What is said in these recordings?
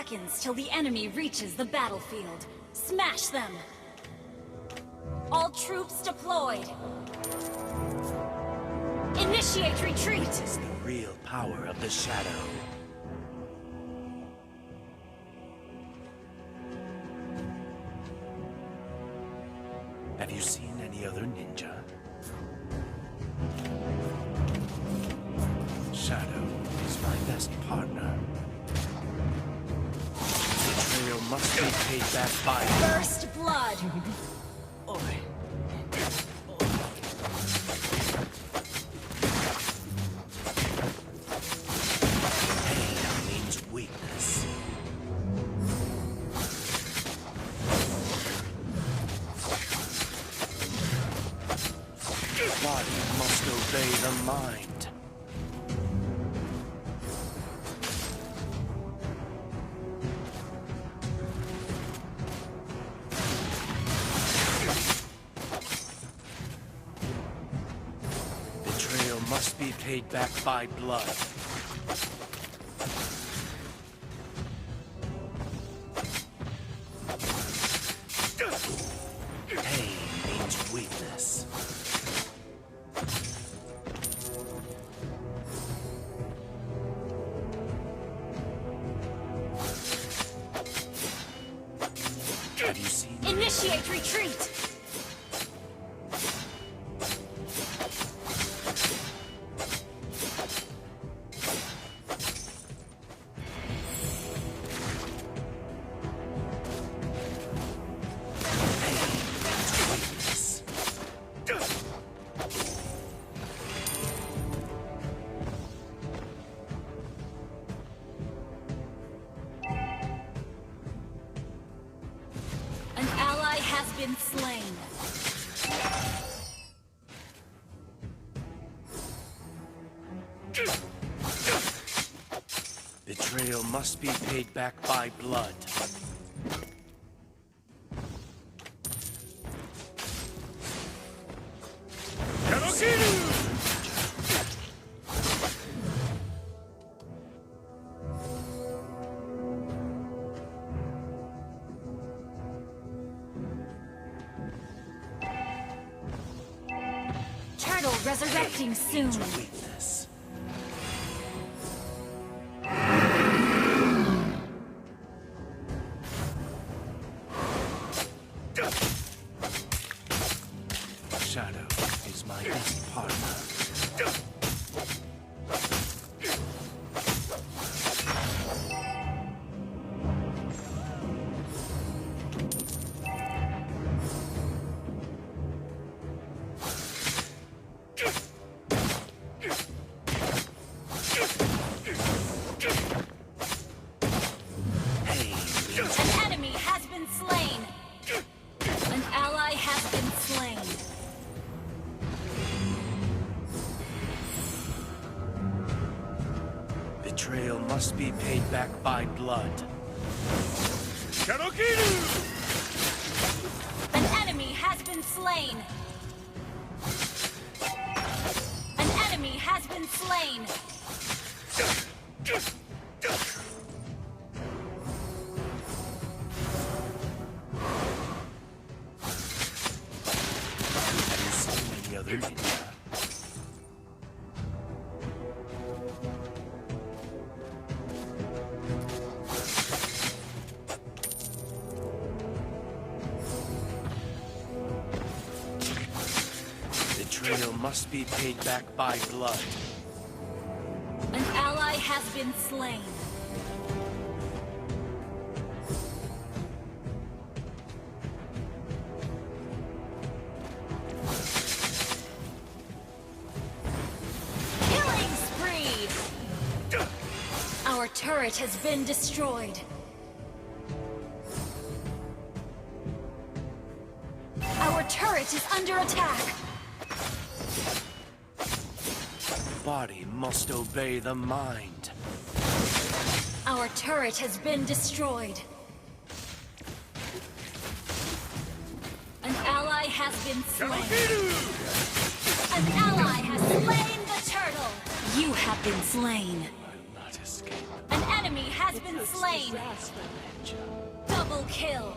seconds till the enemy reaches the battlefield. Smash them! All troops deployed! Initiate retreat! This is the real power of the Shadow. Have you seen any other ninja? Shadow is my best partner. Betrayal must be paid back by First blood! Oi. Pain means weakness. Body must obey the mind. Betrayal must be paid back by blood. Pain means weakness. Have you seen? Initiate retreat! An ally has been slain. Betrayal must be paid back by blood. Turtle resurrecting soon. Weakness. Shadow is my best partner. An enemy has been slain. An ally has been slain. Betrayal must be paid back by blood. An enemy has been slain. An enemy has been slain. Have you seen any other ninja? Betrayal must be paid back by blood. An ally has been slain. Killing spree! Our turret has been destroyed. Our turret is under attack. Body must obey the mind. Our turret has been destroyed. An ally has been slain. An ally has slain the turtle. You have been slain. I'll not escape. An enemy enemy has been slain. Double kill.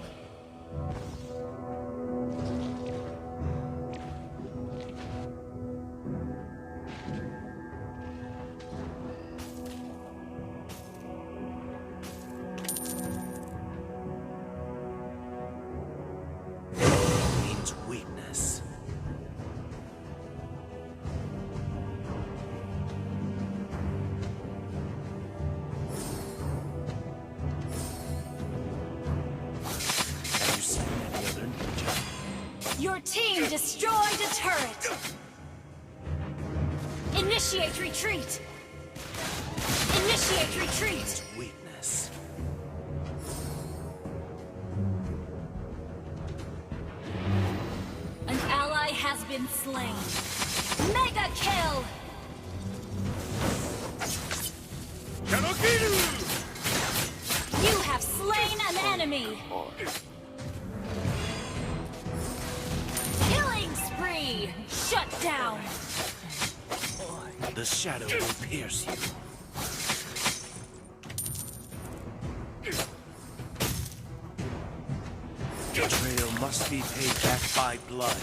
Means weakness. Have you seen any other ninja? Your team destroyed a turret. Initiate retreat. Initiate retreat. Weakness. An ally has been slain. Mega kill. You have slain an enemy. Killing spree. Shut down. The shadow will pierce you. Betrayal must be paid back by blood.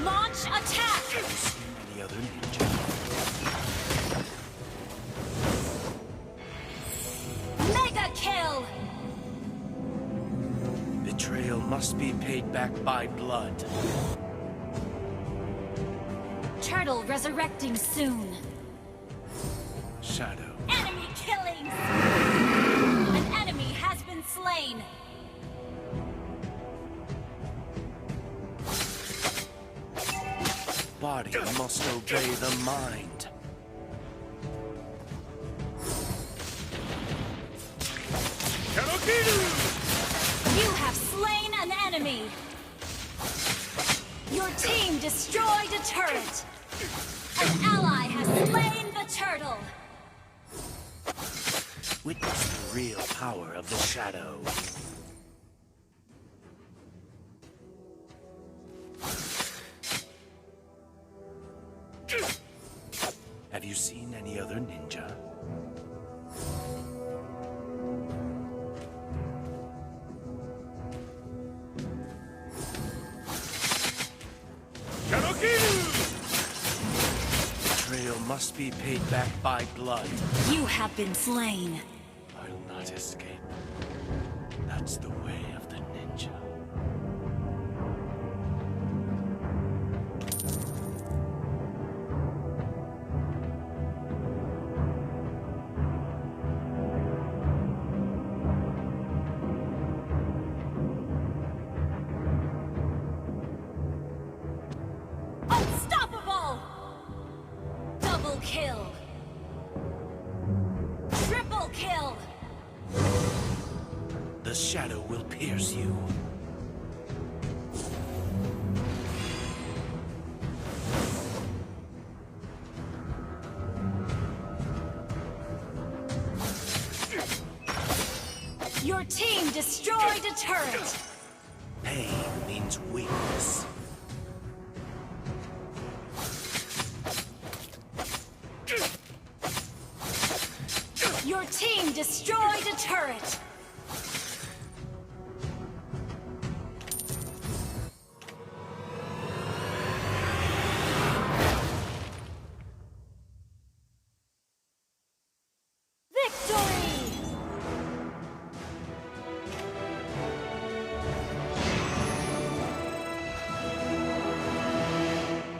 Launch attack. Have you seen any other ninja? Mega kill. Betrayal must be paid back by blood. Turtle resurrecting soon. Shadow. Enemy killing. An enemy has been slain. Body must obey the mind. You have slain an enemy. Your team destroyed a turret. An ally has slain the turtle. Witness the real power of the shadow. Have you seen any other ninja? Betrayal must be paid back by blood. You have been slain. I'll not escape. That's the way of the ninja. Unstoppable! Double kill. Triple kill. The shadow will pierce you. Your team destroyed a turret. Pain means weakness. Your team destroyed a turret.